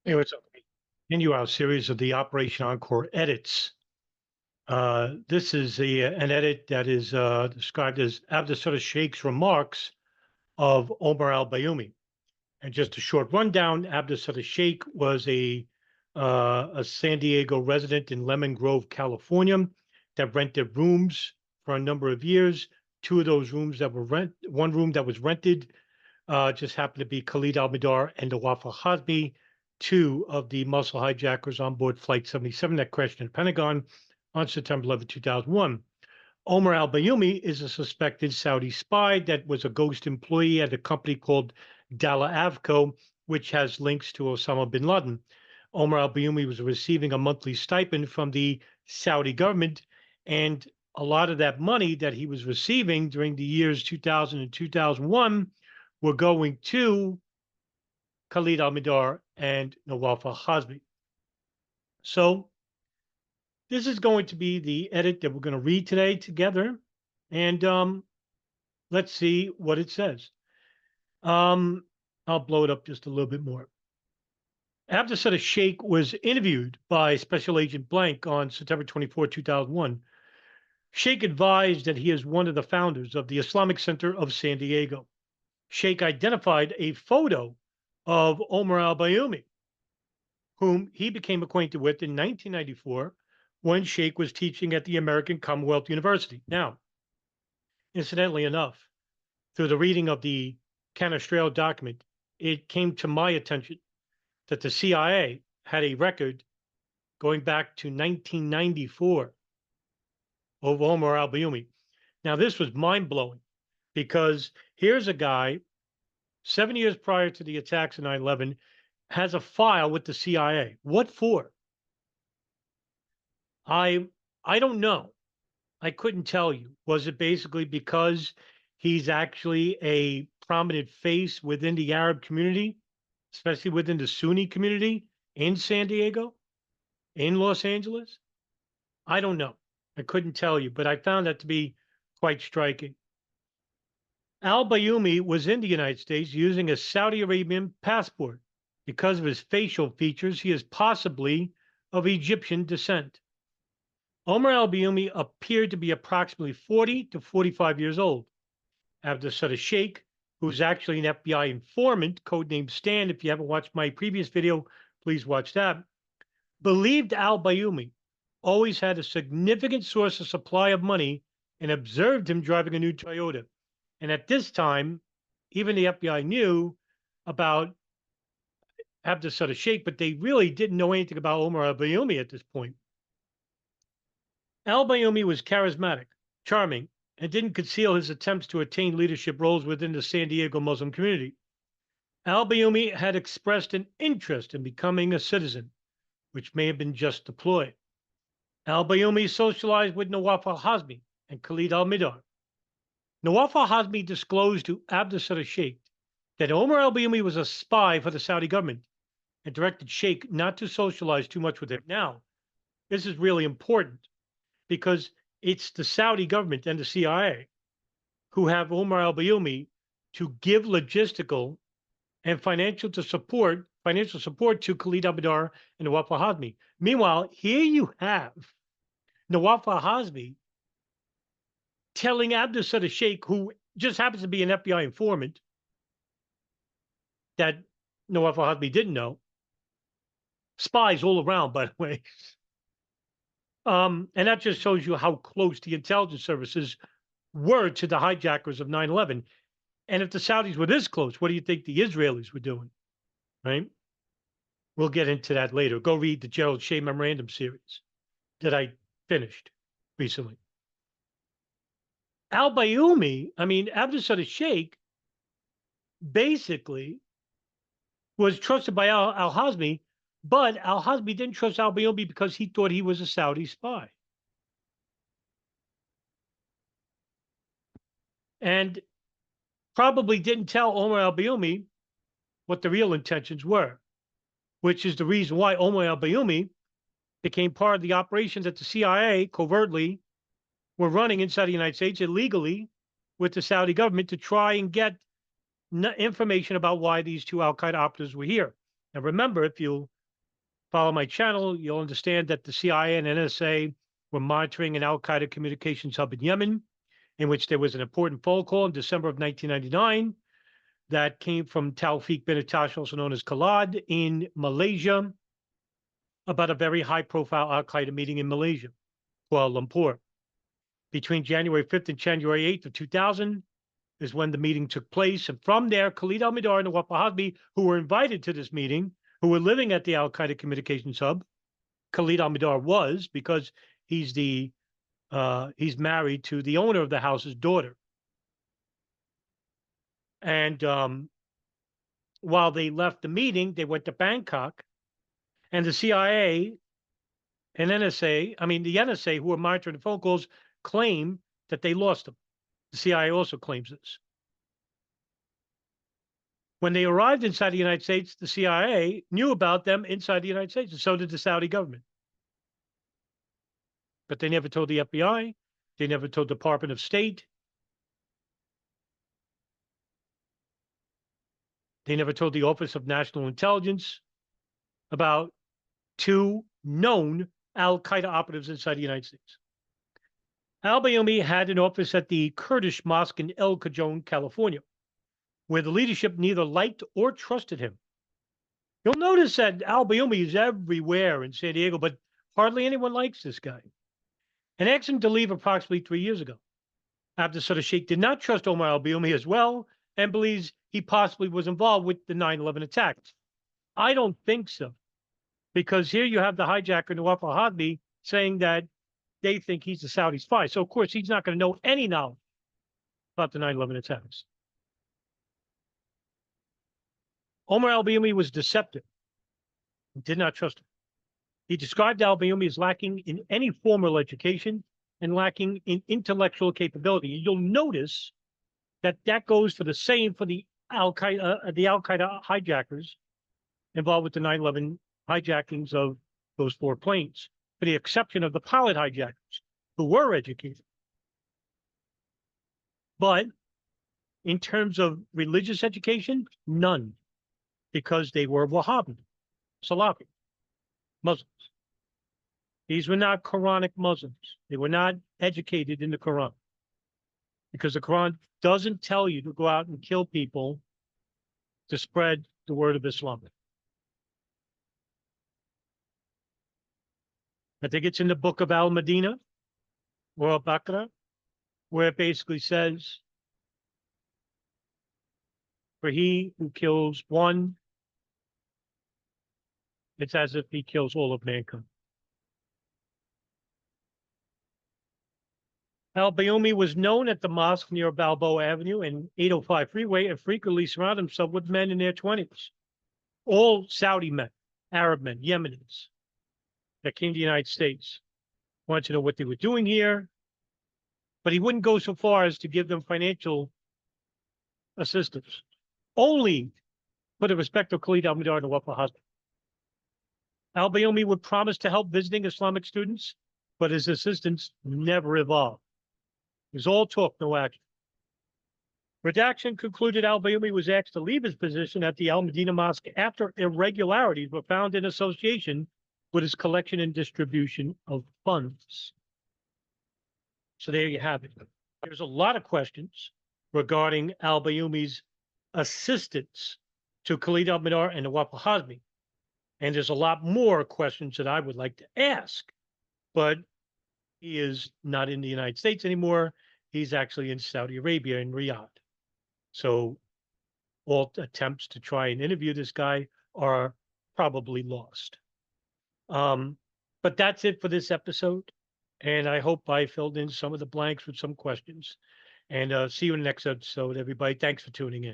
Hey, what's up? Continue our series of the Operation Encore Edits. This is an edit that is described as Abdussattar Sheikh's remarks of Omar al-Bayoumi. And just a short rundown, Abdussattar Sheikh was a San Diego resident in Lemon Grove, California, that rented rooms for a number of years. Two of those rooms that were one room that was rented just happened to be Khalid al-Mihdhar and Nawaf al-Hazmi, two of the muscle hijackers on board Flight 77 that crashed in the Pentagon on September 11, 2001. Omar al-Bayoumi is a suspected Saudi spy that was a ghost employee at a company called Dala Avco, which has links to Osama bin Laden. Omar al-Bayoumi was receiving a monthly stipend from the Saudi government, and a lot of that money that he was receiving during the years 2000 and 2001 were going to Khalid al-Mihdhar and Nawaf al-Hazmi. So this is going to be the edit that we're going to read today together. And let's see what it says. I'll blow it up just a little bit more. Abdussattar Sheikh was interviewed by Special Agent Blank on September 24, 2001. Sheikh advised that he is one of the founders of the Islamic Center of San Diego. Sheikh identified a photo of Omar al-Bayoumi, whom he became acquainted with in 1994 when Sheikh was teaching at the American Commonwealth University. Now, incidentally enough, through the reading of the Canestraro document, it came to my attention that the CIA had a record going back to 1994 of Omar al-Bayoumi. Now, this was mind-blowing because here's a guy 7 years prior to the attacks of 9/11, has a file with the CIA. What for? I don't know. I couldn't tell you. Was it basically because he's actually a prominent face within the Arab community, especially within the Sunni community in San Diego, in Los Angeles? I don't know. I couldn't tell you, but I found that to be quite striking. Al-Bayoumi was in the United States using a Saudi Arabian passport. Because of his facial features, he is possibly of Egyptian descent. Omar al-Bayoumi appeared to be approximately 40 to 45 years old. Abdussattar Sheikh, who's actually an FBI informant, codenamed Stan, if you haven't watched my previous video, please watch that, believed al-Bayoumi always had a significant source of supply of money and observed him driving a new Toyota. And at this time, even the FBI knew about Abdussattar Sheikh, but they really didn't know anything about Omar al-Bayoumi at this point. Al-Bayoumi was charismatic, charming, and didn't conceal his attempts to attain leadership roles within the San Diego Muslim community. Al-Bayoumi had expressed an interest in becoming a citizen, which may have been just deployed. Al-Bayoumi socialized with Nawaf al-Hazmi and Khalid al-Mihdhar. Nawaf al-Hazmi disclosed to Abdussattar Sheikh that Omar al-Bayoumi was a spy for the Saudi government and directed Sheikh not to socialize too much with him. Now, this is really important because it's the Saudi government and the CIA who have Omar al-Bayoumi to give logistical and financial support to Khalid al-Mihdhar and Nawaf al-Hazmi. Meanwhile, here you have Nawaf al-Hazmi telling Abdussattar Sheikh, who just happens to be an FBI informant that Nawaf al-Hazmi didn't know, spies all around, by the way. And that just shows you how close the intelligence services were to the hijackers of 9/11. And if the Saudis were this close, what do you think the Israelis were doing? Right? We'll get into that later. Go read the Gerald Shea Memorandum series that I finished recently. Al-Bayoumi, Abdussattar Sheikh, basically was trusted by al-Hazmi, but al-Hazmi didn't trust al-Bayoumi because he thought he was a Saudi spy. And probably didn't tell Omar al-Bayoumi what the real intentions were, which is the reason why Omar al-Bayoumi became part of the operation that the CIA covertly were running inside the United States illegally with the Saudi government to try and get information about why these two al-Qaeda operatives were here. Now, remember, if you follow my channel, you'll understand that the CIA and NSA were monitoring an al-Qaeda communications hub in Yemen, in which there was an important phone call in December of 1999 that came from Tawfiq bin Attash, also known as Khalid, in Malaysia, about a very high-profile al-Qaeda meeting in Malaysia, Kuala Lumpur. Between January 5th and January 8th of 2000 is when the meeting took place. And from there, Khalid al-Mihdhar and Nawaf al-Hazmi, who were invited to this meeting, who were living at the al-Qaeda communications hub, Khalid al-Mihdhar was, because he's married to the owner of the house's daughter. And while they left the meeting, they went to Bangkok, and the CIA and NSA, the NSA, who were monitoring the phone calls, claim that they lost them. The CIA also claims this. When they arrived inside the United States, the CIA knew about them inside the United States, and so did the Saudi government. But they never told the FBI. They never told the Department of State. They never told the Office of National Intelligence about two known al-Qaeda operatives inside the United States. Al-Bayoumi had an office at the Kurdish mosque in El Cajon, California, where the leadership neither liked or trusted him. You'll notice that Al-Bayoumi is everywhere in San Diego, but hardly anyone likes this guy. And asked him to leave approximately 3 years ago. Abdussattar Shaikh did not trust Omar al-Bayoumi as well and believes he possibly was involved with the 9/11 attacks. I don't think so, because here you have the hijacker, Nawaf al-Hazmi, saying that they think he's a Saudi spy. So, of course, he's not going to know any knowledge about the 9/11 attacks. Omar al-Bayoumi was deceptive. He did not trust him. He described al-Bayoumi as lacking in any formal education and lacking in intellectual capability. You'll notice that that goes for the same for the al-Qaeda hijackers involved with the 9/11 hijackings of those 4 planes, for the exception of the pilot hijackers, who were educated. But in terms of religious education, none, because they were Wahhabi, Salafi Muslims. These were not Quranic Muslims. They were not educated in the Quran, because the Quran doesn't tell you to go out and kill people to spread the word of Islam. I think it's in the book of Al-Madinah or Al-Baqarah, where it basically says, for he who kills one, it's as if he kills all of mankind. Al-Bayoumi was known at the mosque near Balboa Avenue and 805 freeway and frequently surrounded himself with men in their 20s. All Saudi men, Arab men, Yemenis that came to the United States. Wanted to know what they were doing here, but he wouldn't go so far as to give them financial assistance. Only for the respect of Khalid al-Mihdhar and Nawaf al-Hazmi. Al-Bayoumi would promise to help visiting Islamic students, but his assistance never evolved. It was all talk, no action. Redaction concluded Al-Bayoumi was asked to leave his position at the Al-Madinah Mosque after irregularities were found in association with his collection and distribution of funds. So there you have it. There's a lot of questions regarding Al-Bayoumi's assistance to Khalid al-Mihdhar and Nawaf al-Hazmi. And there's a lot more questions that I would like to ask, but he is not in the United States anymore. He's actually in Saudi Arabia, in Riyadh. So all attempts to try and interview this guy are probably lost. But that's it for this episode. And I hope I filled in some of the blanks with some questions. And see you in the next episode, everybody. Thanks for tuning in.